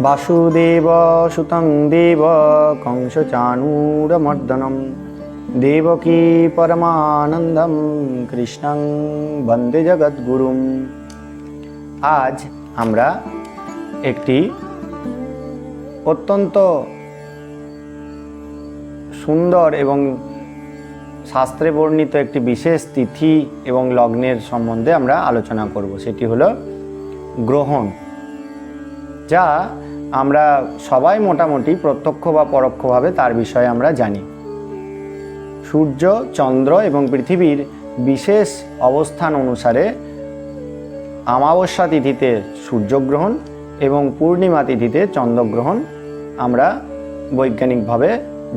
বাসুদেব সুতং দেব কংসচাণূরমর্দনম দেবকী পরমানন্দম কৃষ্ণং বন্দে জগদ্গুরুম। আজ আমরা একটি অত্যন্ত সুন্দর এবং শাস্ত্রে বর্ণিত একটি বিশেষ তিথি এবং লগ্নের সম্বন্ধে আমরা আলোচনা করব। সেটি হলো গ্রহণ, যা আমরা সবাই মোটামুটি প্রত্যক্ষ বা পরোক্ষভাবে তার বিষয়ে আমরা জানি। সূর্য, চন্দ্র এবং পৃথিবীর বিশেষ অবস্থান অনুসারে অমাবস্যা তিথিতে সূর্যগ্রহণ এবং পূর্ণিমা তিথিতে চন্দ্রগ্রহণ আমরা বৈজ্ঞানিকভাবে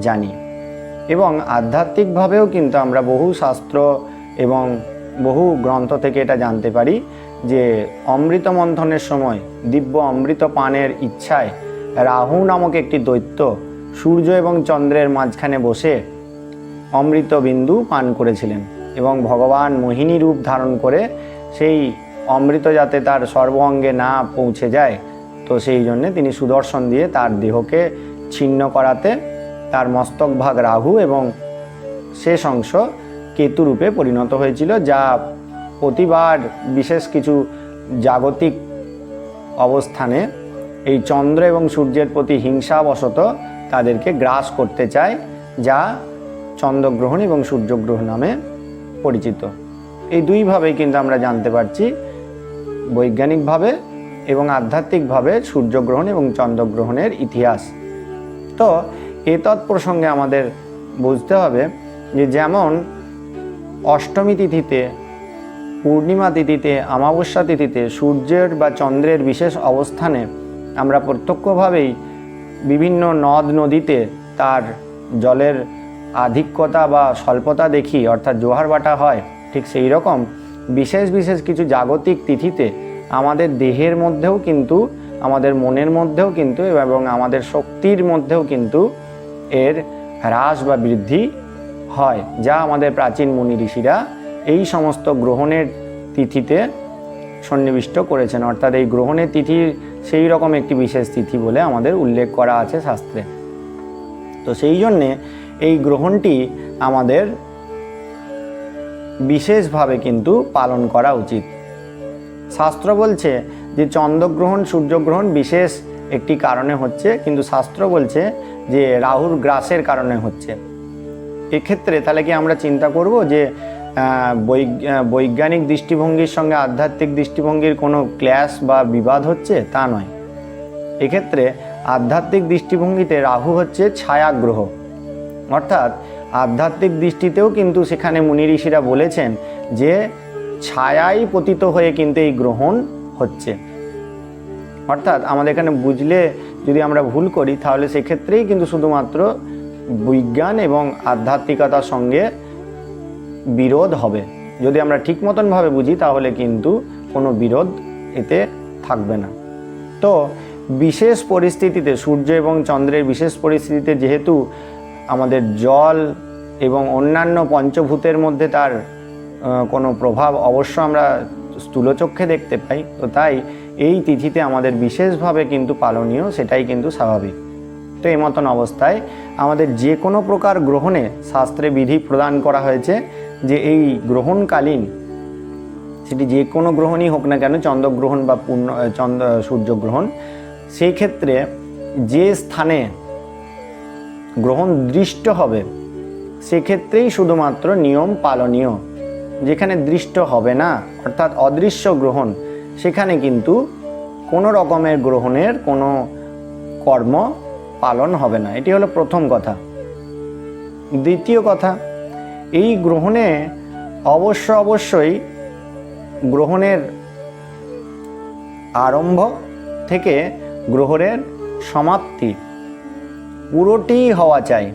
জানি, এবং আধ্যাত্মিকভাবেও কিন্তু আমরা বহু শাস্ত্র এবং বহু গ্রন্থ থেকে এটা জানতে পারি যে অমৃত মন্থনের সময় দিব্য অমৃত পানের ইচ্ছায় রাহু নামক একটি দৈত্য সূর্য এবং চন্দ্রের মাঝখানে বসে অমৃত বিন্দু পান করেছিলেন, এবং ভগবান মোহিনী রূপ ধারণ করে সেই অমৃত যাতে তার সর্ব অঙ্গে না পৌঁছে যায়, তো সেই জন্যে তিনি সুদর্শন দিয়ে তার দেহকে ছিন্ন করাতে তার মস্তক ভাগ রাহু এবং শেষ অংশ কেতু রূপে পরিণত হয়েছিল, যা প্রতিবার বিশেষ কিছু জাগতিক অবস্থানে এই চন্দ্র এবং সূর্যের প্রতি হিংসাবশত তাদেরকে গ্রাস করতে চায়, যা চন্দ্রগ্রহণ এবং সূর্যগ্রহণ নামে পরিচিত। এই দুইভাবেই কিন্তু আমরা জানতে পারছি বৈজ্ঞানিকভাবে এবং আধ্যাত্মিকভাবে সূর্যগ্রহণ এবং চন্দ্রগ্রহণের ইতিহাস। তো এ তৎপ্রসঙ্গে আমাদের বুঝতে হবে যে যেমন অষ্টমী তিথিতে, পূর্ণিমা তিথিতে, অমাবস্যা তিথিতে সূর্যের বা চন্দ্রের বিশেষ অবস্থানে আমরা প্রত্যক্ষভাবেই বিভিন্ন নদ নদীতে তার জলের আধিক্যতা বা স্বল্পতা দেখি, অর্থাৎ জোয়ার ভাটা হয়, ঠিক সেই রকম বিশেষ বিশেষ কিছু জাগতিক তিথিতে আমাদের দেহের মধ্যেও কিন্তু, আমাদের মনের মধ্যেও কিন্তু এবং আমাদের শক্তির মধ্যেও কিন্তু এর হ্রাস বা বৃদ্ধি হয়, যা আমাদের প্রাচীন মুনি ঋষিরা এই সমস্ত গ্রহণের তিথিতে সন্নিবিষ্ট করেছেন। অর্থাৎ এই গ্রহণের তিথি সেই রকম একটি বিশেষ তিথি বলে আমাদের উল্লেখ করা আছে শাস্ত্রে। তো সেই জন্যে এই গ্রহণটি আমাদের বিশেষভাবে কিন্তু পালন করা উচিত। শাস্ত্র বলছে যে চন্দ্রগ্রহণ সূর্যগ্রহণ বিশেষ একটি কারণে হচ্ছে, কিন্তু শাস্ত্র বলছে যে রাহুর গ্রাসের কারণে হচ্ছে। এক্ষেত্রে তাহলে কি আমরা চিন্তা করব যে বৈজ্ঞানিক দৃষ্টিভঙ্গির সঙ্গে আধ্যাত্মিক দৃষ্টিভঙ্গির কোনো ক্ল্যাশ বা বিবাদ হচ্ছে? তা নয়। এক্ষেত্রে আধ্যাত্মিক দৃষ্টিভঙ্গিতে রাহু হচ্ছে ছায়াগ্রহ, অর্থাৎ আধ্যাত্মিক দৃষ্টিতেও কিন্তু সেখানে মুনি ঋষিরা বলেছেন যে ছায়াই পতিত হয়ে কিন্তু এই গ্রহণ হচ্ছে। অর্থাৎ আমাদের এখানে বুঝলে যদি আমরা ভুল করি তাহলে সেক্ষেত্রেই কিন্তু শুধুমাত্র বিজ্ঞান এবং আধ্যাত্মিকতার সঙ্গে বিরোধ হবে। যদি আমরা ঠিক মতনভাবে বুঝি তাহলে কিন্তু কোনো বিরোধ এতে থাকবে না। তো বিশেষ পরিস্থিতিতে সূর্য এবং চন্দ্রের বিশেষ পরিস্থিতিতে যেহেতু আমাদের জল এবং অন্যান্য পঞ্চভূতের মধ্যে তার কোনো প্রভাব অবশ্য আমরা স্থূলচক্ষে দেখতে পাই, তো তাই এই তিথিতে আমাদের বিশেষভাবে কিন্তু পালনীয়, সেটাই কিন্তু স্বাভাবিক। তো এই মতন অবস্থায় আমাদের যে কোনো প্রকার গ্রহণে শাস্ত্রে বিধি প্রদান করা হয়েছে যে এই গ্রহণকালীন, সেটি যে কোনো গ্রহণই হোক না কেন, চন্দ্রগ্রহণ বা সূর্যগ্রহণ, সেই ক্ষেত্রে যে স্থানে গ্রহণ দৃষ্ট হবে সেক্ষেত্রেই শুধুমাত্র নিয়ম পালনীয়। যেখানে দৃষ্ট হবে না, অর্থাৎ অদৃশ্য গ্রহণ, সেখানে কিন্তু কোনো রকমের গ্রহণের কোনো কর্ম পালন হবে না। এটি হলো প্রথম কথা। দ্বিতীয় কথা, এই গ্রহণে অবশ্যই গ্রহণের আরম্ভ থেকে গ্রহণের সমাপ্তি পুরোটি হওয়া চাই।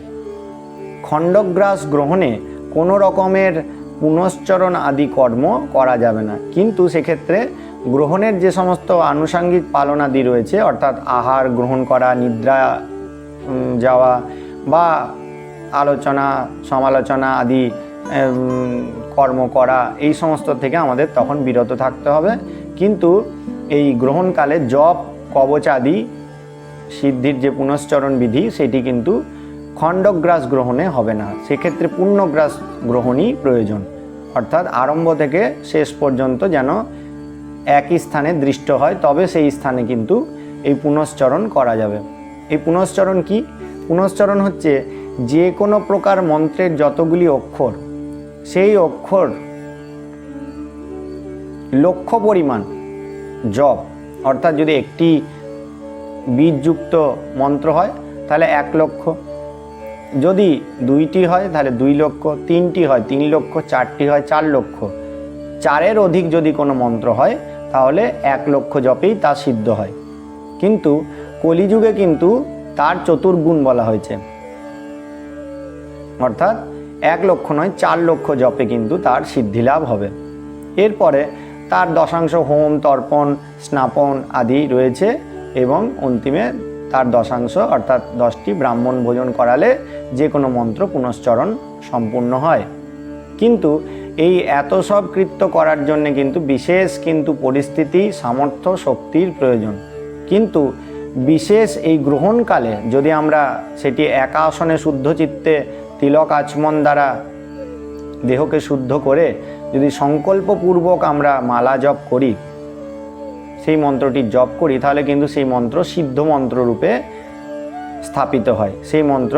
খণ্ডগ্রাস গ্রহণে কোনো রকমের পুনশ্চরণ আদি কর্ম করা যাবে না, কিন্তু সেক্ষেত্রে গ্রহণের যে সমস্ত আনুষাঙ্গিক পালনাদি রয়েছে, অর্থাৎ আহার গ্রহণ করা, নিদ্রা যাওয়া বা আলোচনা সমালোচনা আদি কর্ম করা, এই সমস্ত থেকে আমাদের তখন বিরত থাকতে হবে। কিন্তু এই গ্রহণকালে জপ কবচ আদি সিদ্ধির যে পুনশ্চরণ বিধি সেটি কিন্তু খণ্ডগ্রাস গ্রহণে হবে না, সেক্ষেত্রে পূর্ণগ্রাস গ্রহণই প্রয়োজন। অর্থাৎ আরম্ভ থেকে শেষ পর্যন্ত যেন একই স্থানে দৃষ্ট হয়, তবে সেই স্থানে কিন্তু এই পুনশ্চরণ করা যাবে। এই পুনশ্চরণ কি? পুনশ্চরণ হচ্ছে যে কোনো প্রকার মন্ত্রের যতগুলি অক্ষর, সেই অক্ষর লক্ষ পরিমাণ জপ, অর্থাৎ যদি একটি বীজযুক্ত মন্ত্র হয় তাহলে 1 লক্ষ, যদি 2টি হয় তাহলে 2 লক্ষ, 3টি হয় 3 লক্ষ, 4টি হয় 4 লক্ষ, 4-এর অধিক যদি কোনো মন্ত্র হয় তাহলে 1 লক্ষ জপেই তা সিদ্ধ হয়। কিন্তু কলিযুগে কিন্তু তার চতুর্গুণ বলা হয়েছে, অর্থাৎ 1 লক্ষ নয় 4 লক্ষ জপে কিন্তু তার সিদ্ধিলাভ হবে। এরপরে তার দশাংশ হোম, তর্পণ, স্নাপন আদি রয়েছে এবং অন্তিমে তার দশাংশ অর্থাৎ 10টি ব্রাহ্মণ ভোজন করালে যে কোনো মন্ত্র পুনশ্চরণ সম্পূর্ণ হয়। কিন্তু এই এত সব কৃত্য করার জন্য কিন্তু বিশেষ কিন্তু পরিস্থিতি, সামর্থ্য, শক্তির প্রয়োজন। কিন্তু বিশেষ এই গ্রহণকালে যদি আমরা সেটি একা আসনে শুদ্ধ চিত্তে তিলক আচমন দ্বারা দেহকে শুদ্ধ করে যদি সংকল্পপূর্বক আমরা মালা জপ করি, সেই মন্ত্রটি জপ করি, তাহলে কিন্তু সেই মন্ত্র সিদ্ধ মন্ত্র রূপে স্থাপিত হয়। সেই মন্ত্র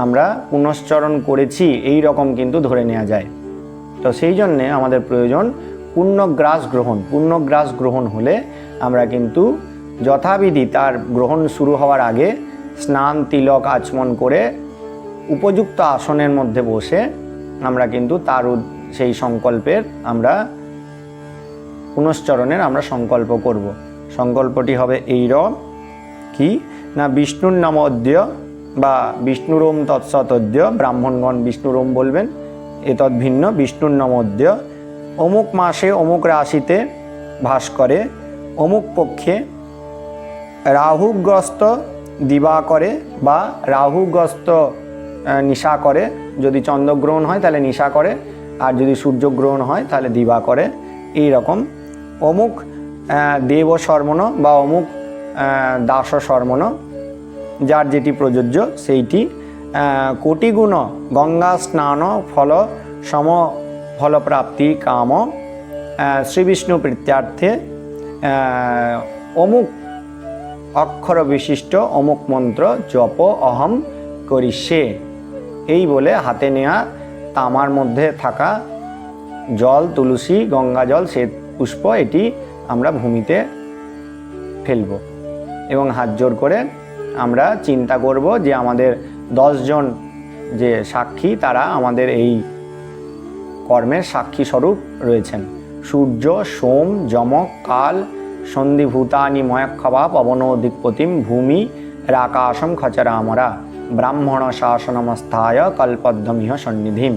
আমরা পুনশ্চরণ করেছি এই রকম কিন্তু ধরে নেওয়া যায়। তো সেই জন্যে আমাদের প্রয়োজন পূর্ণগ্রাস গ্রহণ। পূর্ণগ্রাস গ্রহণ হলে আমরা কিন্তু যথাবিধি তার গ্রহণ শুরু হওয়ার আগে স্নান, তিলক, আচমন করে উপযুক্ত আসনের মধ্যে বসে আমরা কিন্তু তার সেই সংকল্পের আমরা পুনশ্চরণের আমরা সংকল্প করব। সংকল্পটি হবে এই কি না, বিষ্ণুর নাম অদ্য বা বিষ্ণুরোম তৎসতদ্য, ব্রাহ্মণগণ বিষ্ণুরোম বলবেন, এতদ ভিন্ন বিষ্ণুর নাম অদ্য, অমুক মাসে অমুক রাশিতে ভাস করে, অমুক পক্ষে রাহুগ্রস্ত দিবা করে বা রাহুগ্রস্ত নিশা করে, যদি চন্দ্রগ্রহণ হয় তাহলে নিশা করে, আর যদি সূর্যগ্রহণ হয় তাহলে দিবা করে। এই রকম অমুক দেব শর্মণ বা অমুক দাস শর্মণ, যার যেটি প্রযোজ্য সেইটি কোটিগুণ গঙ্গা স্নান ফল সম ফলপ্রাপ্তি কাম শ্রীবিষ্ণু প্রীত্যার্থে অমুক অক্ষর বিশিষ্ট অমুক মন্ত্র জপ অহম করিষ্যে। এই বলে হাতে নেওয়া তামার মধ্যে থাকা জল, তুলসী, গঙ্গা জল, শ্বেত পুষ্প এটি আমরা ভূমিতে ফেলব এবং হাত জোর করে আমরা চিন্তা করব যে আমাদের 10 জন যে সাক্ষী তারা আমাদের এই কর্মের সাক্ষী স্বরূপ রয়েছেন। সূর্য, সোম, যমক, কাল, সন্ধিভূতানি ময়ক্ষবা পবনো দিকপতিম ভূমি রাকাশম খচরামরা ব্রাহ্মণ শাসনমস্থায় কল্পদ্যমিহ সন্নিধিম।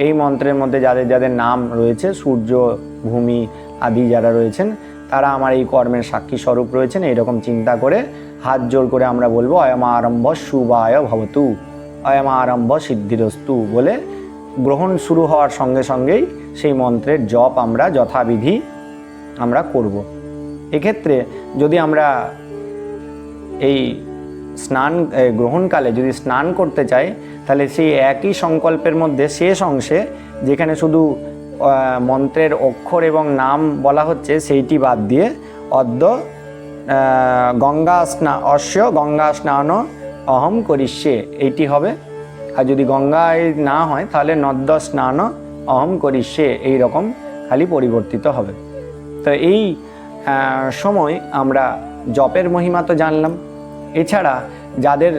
এই মন্ত্রের মধ্যে যাদের যাদের নাম রয়েছে, সূর্য, ভূমি আদি যারা রয়েছেন তারা আমার এই কর্মের সাক্ষী স্বরূপ রয়েছেন। এইরকম চিন্তা করে হাত জোর করে আমরা বলবো অয়ম আরম্ভ শুভায় ভবতু, অয়ম আরম্ভ সিদ্ধিরস্তু বলে গ্রহণ শুরু হওয়ার সঙ্গে সঙ্গেই সেই মন্ত্রের জপ আমরা যথাবিধি আমরা করব। এক্ষেত্রে যদি আমরা এই স্নান গ্রহণকালে যদি স্নান করতে চাই তাহলে সেই একই সংকল্পের মধ্যে শেষ অংশে যেখানে শুধু মন্ত্রের অক্ষর এবং নাম বলা হচ্ছে সেইটি বাদ দিয়ে অদ্য গঙ্গা স্নান অহম করিষ্যে এইটি হবে। আর যদি গঙ্গায় না হয় তাহলে নদ্য স্নান অহম করিষ্যে এই রকম খালি পরিবর্তিত হবে। তো এই সময় আমরা জপের মহিমা তো জানলাম। এছাড়া যাদের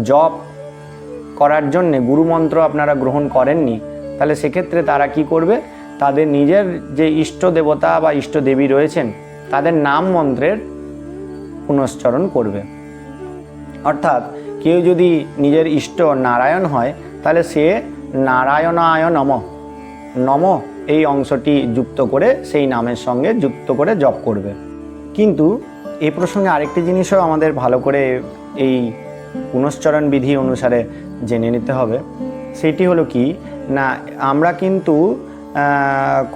জপ করার জন্যে গুরুমন্ত্র আপনারা গ্রহণ করেননি তাহলে সেক্ষেত্রে তারা কি করবে, তাদের নিজের যে ইষ্ট দেবতা বা ইষ্ট দেবী রয়েছেন তাদের নাম মন্ত্রের পুনশ্চরণ করবে। অর্থাৎ কেউ যদি নিজের ইষ্ট নারায়ণ হয় তাহলে সে নারায়ণায় নম এই অংশটি যুক্ত করে সেই নামের সঙ্গে যুক্ত করে জপ করবে। কিন্তু এই প্রসঙ্গে আরেকটি জিনিসও আমাদের ভালো করে এই পুনশ্চরণ বিধি অনুসারে জেনে নিতে হবে। সেটি হলো কি না, আমরা কিন্তু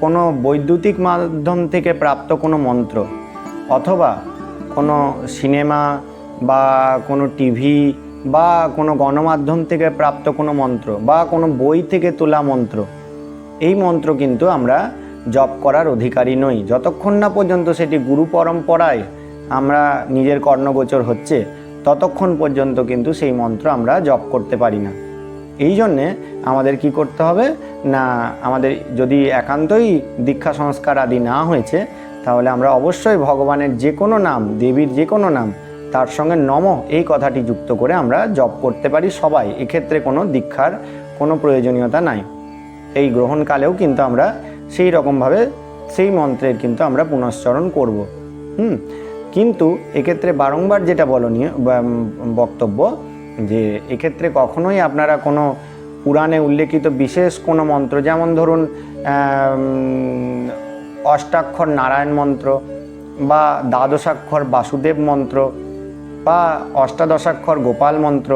কোনো বৈদ্যুতিক মাধ্যম থেকে প্রাপ্ত কোনো মন্ত্র অথবা কোনো সিনেমা বা কোনো টিভি বা কোনো গণমাধ্যম থেকে প্রাপ্ত কোনো মন্ত্র বা কোনো বই থেকে তোলা মন্ত্র, এই মন্ত্র কিন্তু আমরা জপ করার অধিকারী নই। যতক্ষণ না পর্যন্ত সেটি গুরু পরম্পরায় আমরা নিজের কর্ণগোচর হচ্ছে, ততক্ষণ পর্যন্ত কিন্তু সেই মন্ত্র আমরা জপ করতে পারি না। এই জন্যে আমাদের কি করতে হবে না, আমাদের যদি একান্তই দীক্ষা সংস্কার আদি না হয়েছে, তাহলে আমরা অবশ্যই ভগবানের যে কোনো নাম, দেবীর যে কোনো নাম, তার সঙ্গে নমঃ এই কথাটি যুক্ত করে আমরা জপ করতে পারি সবাই। এক্ষেত্রে কোনো দীক্ষার কোনো প্রয়োজনীয়তা নাই। এই গ্রহণকালেও কিন্তু আমরা সেই রকমভাবে সেই মন্ত্রের কিন্তু আমরা পুনশ্চরণ করব। কিন্তু এক্ষেত্রে বারংবার যেটা বলনীয় বক্তব্য, যে এক্ষেত্রে কখনোই আপনারা কোনো পুরাণে উল্লেখিত বিশেষ কোনো মন্ত্র, যেমন ধরুন অষ্টাক্ষর নারায়ণ মন্ত্র বা দ্বাদশাক্ষর বাসুদেব মন্ত্র বা অষ্টাদশাক্ষর গোপাল মন্ত্র,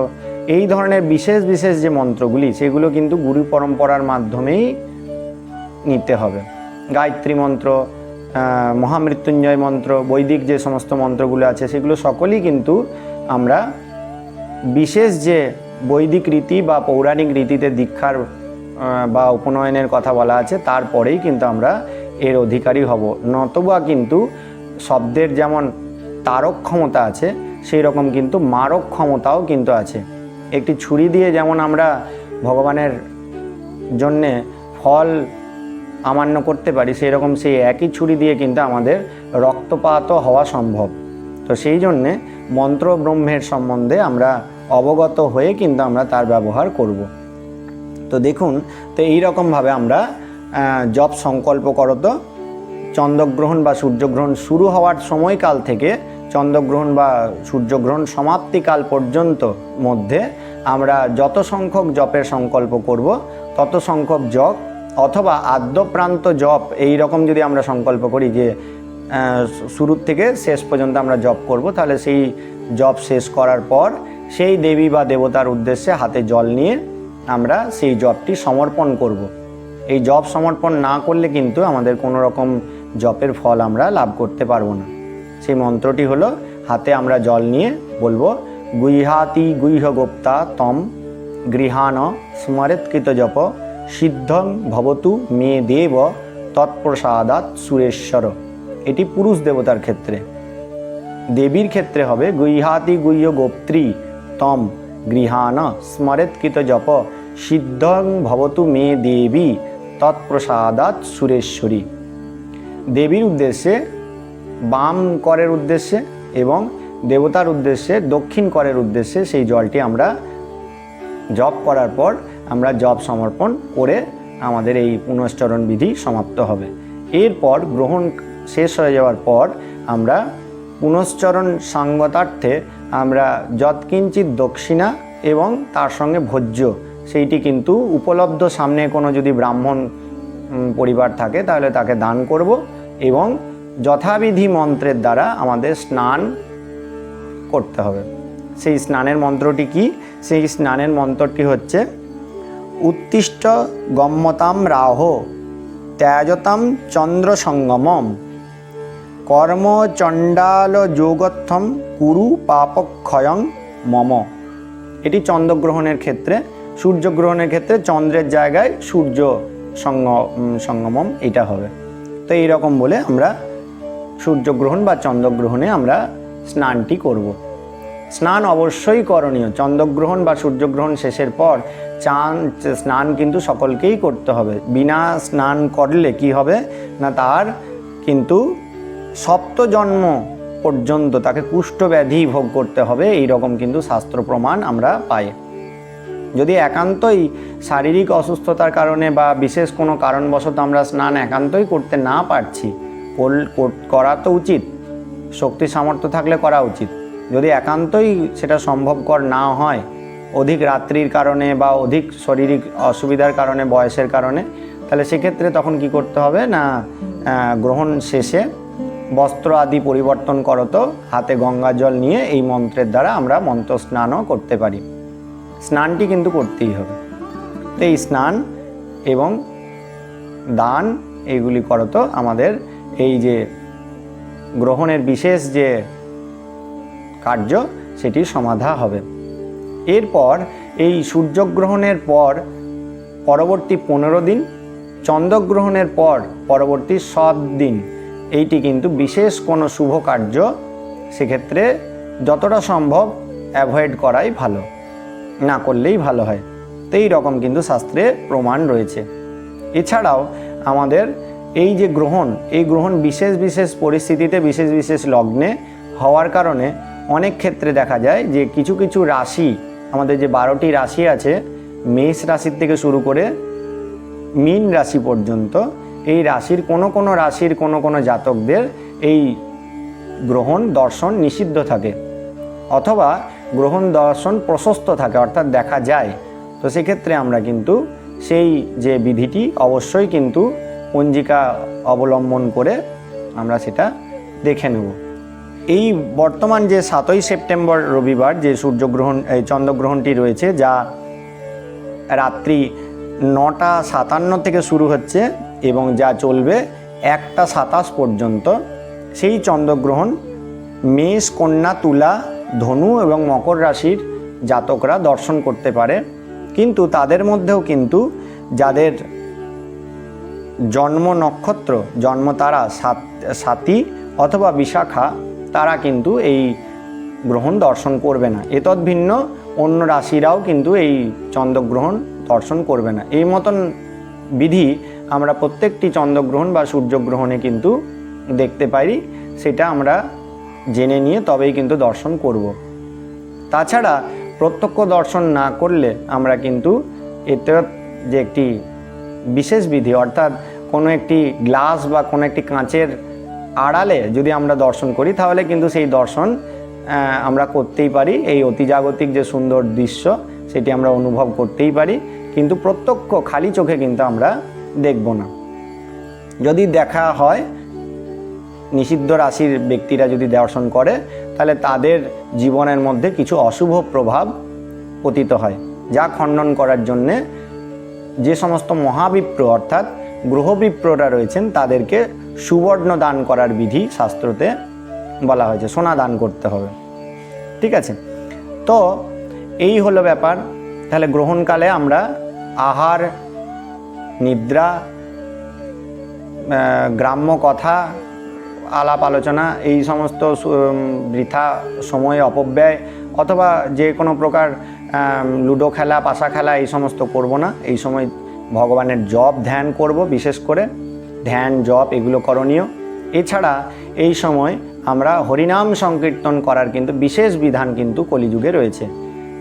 এই ধরনের বিশেষ বিশেষ যে মন্ত্রগুলি, সেগুলো কিন্তু গুরু পরম্পরার মাধ্যমেই নিতে হবে। গায়ত্রী মন্ত্র, মহামৃত্যুঞ্জয় মন্ত্র, বৈদিক যে সমস্ত মন্ত্রগুলো আছে, সেগুলো সকলেই কিন্তু আমরা বিশেষ যে বৈদিক রীতি বা পৌরাণিক রীতিতে দীক্ষার বা উপনয়নের কথা বলা আছে, তারপরেই কিন্তু আমরা এর অধিকারী হব। নতুবা কিন্তু শব্দের যেমন তারক ক্ষমতা আছে, সেই রকম কিন্তু মারক ক্ষমতাও কিন্তু আছে। একটি ছুরি দিয়ে যেমন আমরা ভগবানের জন্যে ফল আমান্য করতে পারি, সেই রকম সেই একই ছুরি দিয়ে কিন্তু আমাদের রক্তপাতও হওয়া সম্ভব। তো সেই জন্যে মন্ত্র ব্রহ্মের সম্বন্ধে আমরা অবগত হয়ে কিন্তু আমরা তার ব্যবহার করব। তো দেখুন, তো এইরকমভাবে আমরা জপ সংকল্প করত চন্দ্রগ্রহণ বা সূর্যগ্রহণ শুরু হওয়ার সময়কাল থেকে চন্দ্রগ্রহণ বা সূর্যগ্রহণ সমাপ্তিকাল পর্যন্ত মধ্যে আমরা যত সংখ্যক জপের সংকল্প করব, তত সংখ্যক জপ অথবা আদ্যপ্রান্ত জপ, এই রকম যদি আমরা সংকল্প করি যে শুরুর থেকে শেষ পর্যন্ত আমরা জপ করব, তাহলে সেই জপ শেষ করার পর সেই দেবী বা দেবতার উদ্দেশ্যে হাতে জল নিয়ে আমরা সেই জপটি সমর্পণ করব। এই জপ সমর্পণ না করলে কিন্তু আমাদের কোনো রকম জপের ফল আমরা লাভ করতে পারবো না। সেই মন্ত্রটি হলো, হাতে আমরা জল নিয়ে বলবো, গুহ্যাতি গুহ্যগোপ্তা তম গৃহাণ স্মরেৎকৃত জপ সিদ্ধং ভবতু মে দেব তৎপ্রসাদাৎ সুরেশ্বর। এটি পুরুষ দেবতার ক্ষেত্রে। দেবীর ক্ষেত্রে হবে গুহ্যাতি গুহ্যগোপ্ত্রী তম গৃহাণ স্মরেৎকৃত জপ সিদ্ধং ভবতু মে দেবী তৎপ্রসাদাৎ সুরেশ্বরী। দেবীর উদ্দেশ্যে বাম করের উদ্দেশ্যে এবং দেবতার উদ্দেশ্যে দক্ষিণ করের উদ্দেশ্যে সেই জলটি আমরা জপ করার পর আমরা জপ সমর্পণ করে আমাদের এই পুনশ্চরণ বিধি সমাপ্ত হবে। এরপর গ্রহণ শেষ হয়ে যাওয়ার পর আমরা পুনশ্চরণ সাঙ্গতার্থে আমরা যৎকিঞ্চিৎ দক্ষিণা এবং তার সঙ্গে ভোজ্য, সেইটি কিন্তু উপলব্ধ সামনে কোনো যদি ব্রাহ্মণ পরিবার থাকে তাহলে তাকে দান করব এবং যথাবিধি মন্ত্রের দ্বারা আমাদের স্নান করতে হবে। সেই স্নানের মন্ত্রটি কি? সেই স্নানের মন্ত্রটি হচ্ছে উত্তিষ্ঠ গম্যতাম রাহ ত্যাজতাম চন্দ্র সঙ্গমম কর্ম চণ্ডাল যোগত্থম কুরু পাপক্ষয়ং মম। এটি চন্দ্রগ্রহণের ক্ষেত্রে। সূর্যগ্রহণের ক্ষেত্রে চন্দ্রের জায়গায় সূর্য সঙ্গমম এটা হবে। তো এইরকম বলে আমরা সূর্যগ্রহণ বা চন্দ্রগ্রহণে আমরা স্নানটি করব। স্নান অবশ্যই করণীয়। চন্দ্রগ্রহণ বা সূর্যগ্রহণ শেষের পর স্নান কিন্তু সকলকেই করতে হবে। বিনা স্নান করলে কি হবে না, তার কিন্তু সপ্ত জন্ম পর্যন্ত তাকে কুষ্ঠব্যাধি ভোগ করতে হবে, এই রকম কিন্তু শাস্ত্র প্রমাণ আমরা পাই। যদি একান্তই শারীরিক অসুস্থতার কারণে বা বিশেষ কোনো কারণবশত আমরা স্নান একান্তই করতে না পারছি, করা তো উচিত, শক্তি সামর্থ্য থাকলে করা উচিত। যদি একান্তই সেটা সম্ভবকর না হয়, অধিক রাত্রির কারণে বা অধিক শারীরিক অসুবিধার কারণে, বয়সের কারণে, তাহলে সেক্ষেত্রে তখন কি করতে হবে না, গ্রহণ শেষে বস্ত্র আদি পরিবর্তন করত হাতে গঙ্গা জল নিয়ে এই মন্ত্রের দ্বারা আমরা মন্ত্র স্নানও করতে পারি। স্নানটি কিন্তু করতেই হবে। তো এই স্নান এবং দান এইগুলি করত আমাদের এই যে গ্রহণের বিশেষ যে কার্য, সেটি সমাধা হবে। এরপর এই সূর্যগ্রহণের পর পরবর্তী 15 দিন, চন্দ্রগ্রহণের পর পরবর্তী 7 দিন, এইটি কিন্তু বিশেষ কোনো শুভ কার্য সেক্ষেত্রে যতটা সম্ভব অ্যাভয়েড করাই ভালো, না করলেই ভালো হয়। তো এই রকম কিন্তু শাস্ত্রে প্রমাণ রয়েছে। এছাড়াও আমাদের এই যে গ্রহণ, এই গ্রহণ বিশেষ বিশেষ পরিস্থিতিতে বিশেষ বিশেষ লগ্নে হওয়ার কারণে অনেক ক্ষেত্রে দেখা যায় যে কিছু কিছু রাশি, আমাদের যে 12টি রাশি আছে, মেষ রাশির থেকে শুরু করে মীন রাশি পর্যন্ত, এই রাশির কোনো রাশির কোনো জাতকদের এই গ্রহণ দর্শন নিষিদ্ধ থাকে, অথবা গ্রহণ দর্শন প্রশস্ত থাকে, অর্থাৎ দেখা যায়। তো সেক্ষেত্রে আমরা কিন্তু সেই যে বিধিটি অবশ্যই কিন্তু পঞ্জিকা অবলম্বন করে আমরা সেটা দেখে নেব। এই বর্তমান যে 7ই সেপ্টেম্বর রবিবার যে সূর্যগ্রহণ, এই চন্দ্রগ্রহণটি রয়েছে, যা রাত্রি 9:57 থেকে শুরু হচ্ছে এবং যা চলবে 1:27 পর্যন্ত, সেই চন্দ্রগ্রহণ মেষ, কন্যা, তুলা, ধনু এবং মকর রাশির জাতকরা দর্শন করতে পারে। কিন্তু তাদের মধ্যেও কিন্তু যাদের জন্ম নক্ষত্র, জন্ম তারা স্বাতী অথবা বিশাখা, তারা কিন্তু এই গ্রহণ দর্শন করবে না। এতদ ভিন্ন অন্য রাশিরাও কিন্তু এই চন্দ্রগ্রহণ দর্শন করবে না। এই মতন বিধি আমরা প্রত্যেকটি চন্দ্রগ্রহণ বা সূর্যগ্রহণে কিন্তু দেখতে পারি। সেটা আমরা জেনে নিয়ে তবেই কিন্তু দর্শন করব। তাছাড়া প্রত্যক্ষ দর্শন না করলে আমরা কিন্তু এতে যে একটি বিশেষ বিধি, অর্থাৎ কোনো একটি গ্লাস বা কোনো একটি কাঁচের আড়ালে যদি আমরা দর্শন করি, তাহলে কিন্তু সেই দর্শন আমরা করতেই পারি। এই অতিজাগতিক যে সুন্দর দৃশ্য, সেটি আমরা অনুভব করতেই পারি, কিন্তু প্রত্যক্ষ খালি চোখে কিন্তু আমরা দেখব না। যদি দেখা হয়, নিষিদ্ধ রাশির ব্যক্তিরা যদি দর্শন করে, তাহলে তাদের জীবনের মধ্যে কিছু অশুভ প্রভাব পতিত হয়, যা খণ্ডন করার জন্যে যে সমস্ত মহাবিপ্র অর্থাৎ গ্রহবিপ্ররা রয়েছেন, তাদেরকে সুবর্ণ দান করার বিধি শাস্ত্রতে বলা হয়েছে, সোনা দান করতে হবে। ঠিক আছে, তো এই হলো ব্যাপার। তাহলে গ্রহণকালে আমরা আহার, নিদ্রা, গ্রাম্য কথা, আলাপ আলোচনা, এই সমস্ত বৃথা সময় অপব্যয় অথবা যে কোনো প্রকার লুডো খেলা, পাশা খেলা, এই সমস্ত করব না। এই সময় ভগবানের জপ ধ্যান করব, বিশেষ করে ধ্যান জপ এগুলো করণীয়। এছাড়া এই সময় আমরা হরিনাম সংকীর্তন করার কিন্তু বিশেষ বিধান কিন্তু কলিযুগে রয়েছে।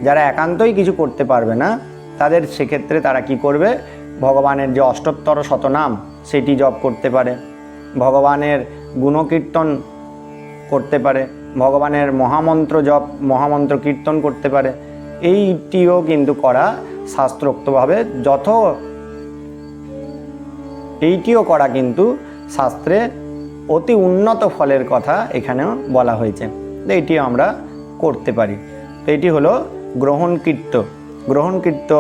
যারা একান্তই কিছু করতে পারবে না, তাদের সেক্ষেত্রে তারা কি করবে, ভগবানের যে অষ্টোত্তর শতনাম সেটি জপ করতে পারে, ভগবানের গুণকীর্তন করতে পারে, ভগবানের মহামন্ত্র জপ, মহামন্ত্র কীর্তন করতে পারে। এইটিও কিন্তু করা শাস্ত্রোক্তভাবে এইটিও করা কিন্তু শাস্ত্রে অতি উন্নত ফলের কথা এখানেও বলা হয়েছে। তো এইটিও আমরা করতে পারি। তো এটি হলো গ্রহণকীর্ত। গ্রহণকীর্ত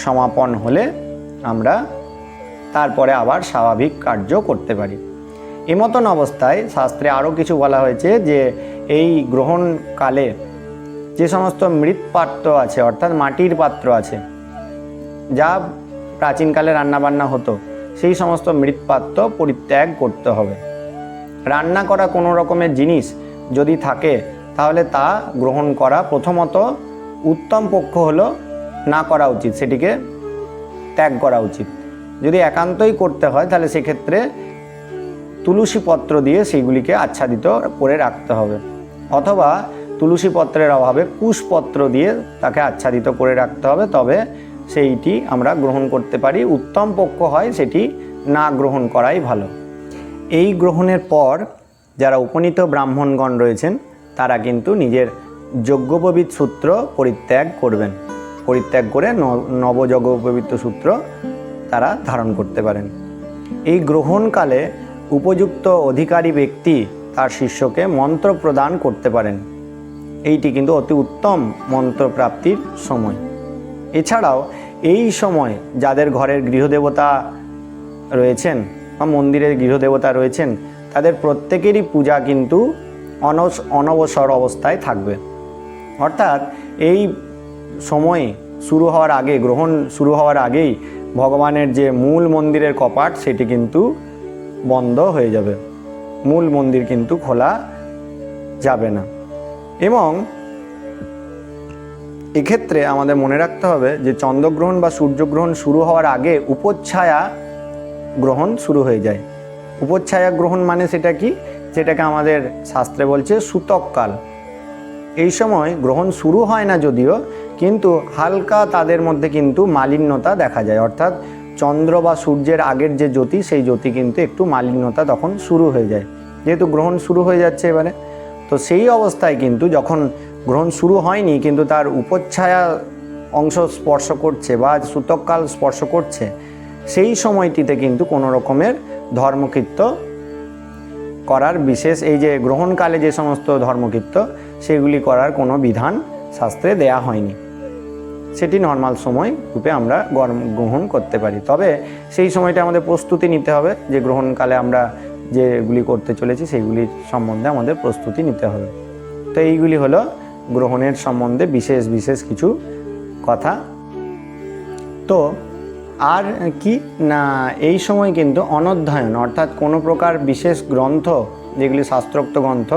সমাপন হলে আমরা তারপরে আবার স্বাভাবিক কার্য করতে পারি। এমতন অবস্থায় শাস্ত্রে আরও কিছু বলা হয়েছে যে এই গ্রহণকালে যে সমস্ত মৃৎপাত্র আছে, অর্থাৎ মাটির পাত্র আছে, যা প্রাচীনকালে রান্নাবান্না হতো, সেই সমস্ত মৃৎপাত্র পরিত্যাগ করতে হবে। রান্না করা কোনো রকমের জিনিস যদি থাকে, তাহলে তা গ্রহণ করা প্রথমত উত্তম পক্ষ হলো না করা উচিত, সেটিকে ত্যাগ করা উচিত। যদি একান্তই করতে হয়, তাহলে সেক্ষেত্রে তুলসী পত্র দিয়ে সেইগুলিকে আচ্ছাদিত করে রাখতে হবে, অথবা তুলসী পত্রের অভাবে কুশপত্র দিয়ে তাকে আচ্ছাদিত করে রাখতে হবে, তবে সেইটি আমরা গ্রহণ করতে পারি। উত্তম পক্ষ হয় সেটি না গ্রহণ করাই ভালো। এই গ্রহণের পর যারা উপনীত ব্রাহ্মণগণ রয়েছেন, তারা কিন্তু নিজের যজ্ঞোপবীত সূত্র পরিত্যাগ করবেন, পরিত্যাগ করে নবযজ্ঞোপবীত সূত্র তারা ধারণ করতে পারেন। এই গ্রহণকালে উপযুক্ত অধিকারী ব্যক্তি তার শিষ্যকে মন্ত্র প্রদান করতে পারেন। এইটি কিন্তু অতি উত্তম মন্ত্র প্রাপ্তির সময়। এছাড়াও এই সময় যাদের ঘরের গৃহদেবতা রয়েছেন বা মন্দিরের গৃহদেবতা রয়েছেন, তাদের প্রত্যেকেরই পূজা কিন্তু অনবসর অবস্থায় থাকবে। অর্থাৎ এই সময়ে শুরু হওয়ার আগে, গ্রহণ শুরু হওয়ার আগেই ভগবানের যে মূল মন্দিরের কপাট সেটি কিন্তু বন্ধ হয়ে যাবে, মূল মন্দির কিন্তু খোলা যাবে না। এবং এক্ষেত্রে আমাদের মনে রাখতে হবে যে চন্দ্রগ্রহণ বা সূর্যগ্রহণ শুরু হওয়ার আগে উপচ্ছায়া গ্রহণ শুরু হয়ে যায়। উপচ্ছায়া গ্রহণ মানে সেটা কি, যেটাকে আমাদের শাস্ত্রে বলছে সূতককাল। এই সময় গ্রহণ শুরু হয় না যদিও, কিন্তু হালকা তাদের মধ্যে কিন্তু মালিন্যতা দেখা যায়, অর্থাৎ চন্দ্র বা সূর্যের আগের যে জ্যোতি সেই জ্যোতি কিন্তু একটু মালিন্যতা তখন শুরু হয়ে যায়, যেহেতু গ্রহণ শুরু হয়ে যাচ্ছে এবারে। তো সেই অবস্থায় কিন্তু যখন গ্রহণ শুরু হয়নি কিন্তু তার উপচ্ছায়া অংশ স্পর্শ করছে বা সূতককাল স্পর্শ করছে, সেই সময়টিতে কিন্তু কোনো রকমের ধর্মকীর্ত করার বিশেষ, এই যে গ্রহণকালে যে সমস্ত ধর্মকীর্ত সেগুলি করার কোনো বিধান শাস্ত্রে দেয়া হয়নি। সেটি নর্মাল সময় রূপে আমরা গ্রহণ করতে পারি। তবে সেই সময়টা আমাদের প্রস্তুতি নিতে হবে, যে গ্রহণকালে আমরা যেগুলি করতে চলেছি সেইগুলির সম্বন্ধে আমাদের প্রস্তুতি নিতে হবে। তো এইগুলি হলো গ্রহণের সম্বন্ধে বিশেষ বিশেষ কিছু কথা। তো আর কি না, এই সময় কিন্তু অনধ্যয়ন অর্থাৎ কোনো প্রকার বিশেষ গ্রন্থ, যেগুলি শাস্ত্রোক্ত গ্রন্থ,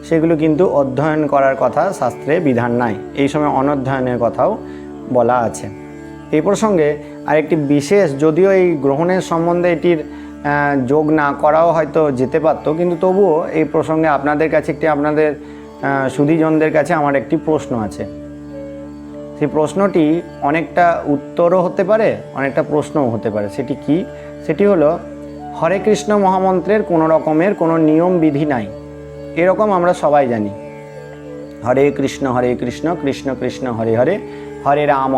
সেগুলো কিন্তু অধ্যয়ন করার কথা শাস্ত্রে বিধান নাই। এই সময় অনধ্যয়নের কথাও বলা আছে। এই প্রসঙ্গে আরেকটি বিশেষ, যদিও এই গ্রহণের সম্বন্ধে এটির যোগ না করাও হয়তো যেতে পারতো, কিন্তু তবুও এই প্রসঙ্গে আপনাদের কাছে আপনাদের সুধীজনদের কাছে আমার একটি প্রশ্ন আছে। সেই প্রশ্নটি অনেকটা উত্তরও হতে পারে, অনেকটা প্রশ্নও হতে পারে। সেটি কি? সেটি হলো, হরে কৃষ্ণ মহামন্ত্রের কোনো রকমের কোনো নিয়ম বিধি নাই, এরকম আমরা সবাই জানি। হরে কৃষ্ণ কৃষ্ণ কৃষ্ণ হরে হরে, হরে রাম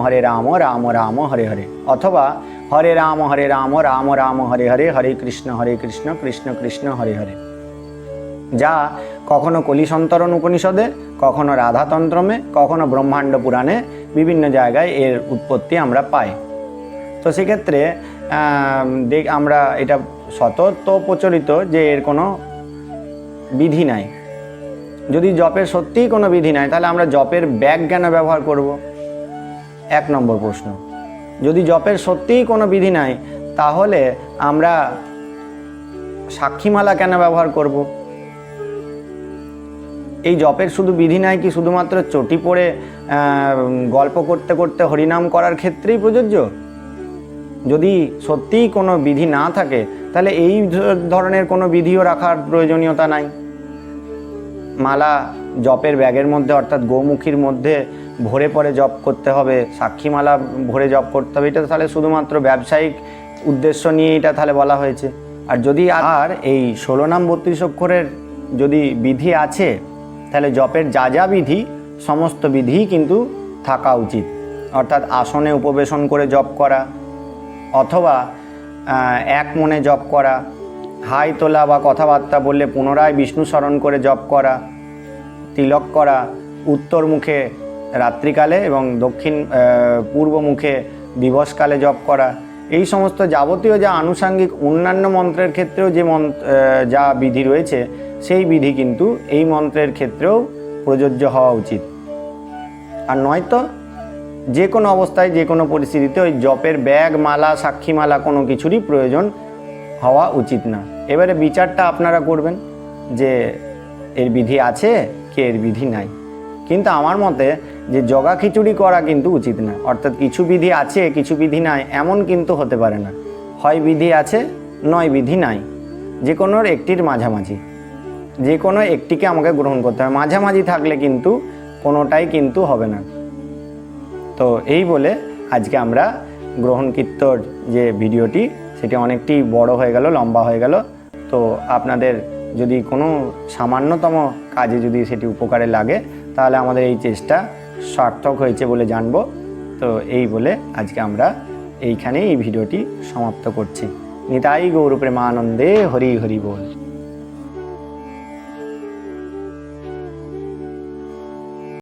রাম রাম হরে হরে, অথবা হরে রাম রাম রাম হরে হরে, হরে কৃষ্ণ কৃষ্ণ কৃষ্ণ হরে হরে। যা কখনো কলিসন্তরণ উপনিষদে, কখনো রাধাতন্ত্রমে, কখনো ব্রহ্মাণ্ড পুরাণে বিভিন্ন জায়গায় এর উৎপত্তি আমরা পাই। তো সেক্ষেত্রে আমরা এটা সতত প্রচলিত যে এর কোনো বিধি নাই। যদি জপের সত্যিই কোনো বিধি নাই, তাহলে আমরা জপের ব্যাগ কেন ব্যবহার করব? 1 নম্বর প্রশ্ন। যদি জপের সত্যিই কোনো বিধি নাই, তাহলে আমরা সাক্ষীমালা কেন ব্যবহার করব? এই জপের শুধু বিধি নাই কি শুধুমাত্র চটি পড়ে গল্প করতে করতে হরিনাম করার ক্ষেত্রেই প্রযোজ্য? যদি সত্যিই কোনো বিধি না থাকে, তাহলে এই ধরনের কোনো বিধিও রাখার প্রয়োজনীয়তা নাই। মালা জপের ব্যাগের মধ্যে, অর্থাৎ গোমুখীর মধ্যে ভরে পরে জপ করতে হবে, সাক্ষীমালা ভরে জপ করতে হবে, এটা তাহলে শুধুমাত্র ব্যবসায়িক উদ্দেশ্য নিয়ে এটা তাহলে বলা হয়েছে। আর যদি আর এই 16 নাম 32 অক্ষরের যদি বিধি আছে, তাহলে জপের যা যা বিধি, সমস্ত বিধিই কিন্তু থাকা উচিত। অর্থাৎ আসনে উপবেশন করে জপ করা, অথবা এক মনে জপ করা, হাই তোলা বা কথাবার্তা বললে পুনরায় বিষ্ণু স্মরণ করে জপ করা, তিলক করা, উত্তর মুখে রাত্রিকালে এবং পূর্ব মুখে দিবসকালে জপ করা, এই সমস্ত যাবতীয় যা আনুষাঙ্গিক অন্যান্য মন্ত্রের ক্ষেত্রেও যে যা বিধি রয়েছে, সেই বিধি কিন্তু এই মন্ত্রের ক্ষেত্রেও প্রযোজ্য হওয়া উচিত। আর নয়তো যে কোনো অবস্থায়, যে কোনো পরিস্থিতিতে ওই জপের ব্যাগ, মালা, সাক্ষীমালা কোনো কিছুরই প্রয়োজন হওয়া উচিত না। এবারে বিচারটা আপনারা করবেন যে এর বিধি আছে কি এর বিধি নাই। কিন্তু আমার মতে যে জগা খিচুড়ি করা কিন্তু উচিত না। অর্থাৎ কিছু বিধি আছে কিছু বিধি নাই, এমন কিন্তু হতে পারে না। হয় বিধি আছে নয় বিধি নাই, যে কোনোর একটির মাঝামাঝি, যে কোনো একটিকে আমাকে গ্রহণ করতে হবে। মাঝামাঝি থাকলে কিন্তু কোনোটাই কিন্তু হবে না। তো এই বলে আজকে আমরা গ্রহণ কীর্তর যে ভিডিওটি, সেটি অনেকটি বড় হয়ে গেল, লম্বা হয়ে গেল। তো আপনাদের যদি কোনো সামান্যতম কাজে যদি সেটি উপকারে লাগে, তাহলে আমাদের এই চেষ্টা সার্থক হয়েছে বলে জানব। তো এই বলে আজকে আমরা এইখানেই এই ভিডিওটি সমাপ্ত করছি। নিতাই গৌর প্রেমানন্দে হরি হরি বল।